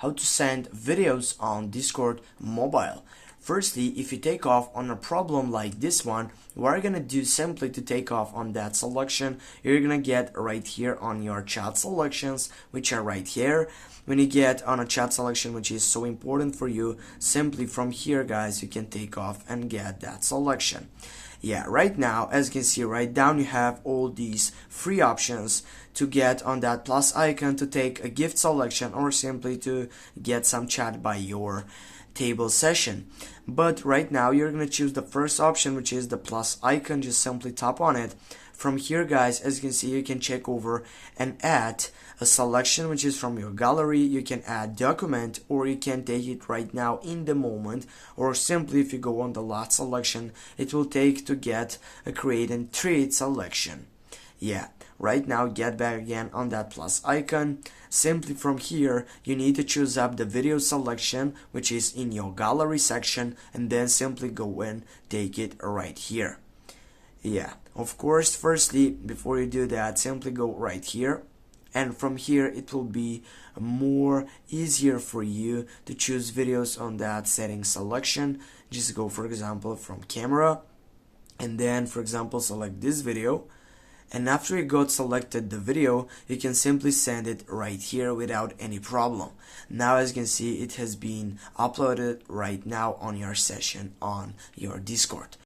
how to send videos on Discord mobile. Firstly, if you take off on a problem like this one, what you're gonna do simply to take off on that selection, you're gonna get right here on your chat selections, which are right here. When you get on a chat selection which is so important for you, simply from here guys you can take off and get that selection. Yeah, right now as you can see right down you have all these free options to get on that plus icon to take a gift selection or simply to get some chat by your table session. But right now you're gonna choose the first option, which is the plus icon. Just simply tap on it. From here guys, as you can see, you can check over and add a selection which is from your gallery. You can add document, or you can take it right now in the moment, or simply if you go on the last selection it will take to get a create and treat selection. Yeah, right now get back again on that plus icon. Simply from here you need to choose up the video selection which is in your gallery section, and then simply go and take it right here. Yeah, of course, firstly before you do that, simply go right here, and from here it will be more easier for you to choose videos on that setting selection. Just go for example from camera, and then for example select this video, and after you got selected the video you can simply send it right here without any problem. Now as you can see it has been uploaded right now on your session on your Discord.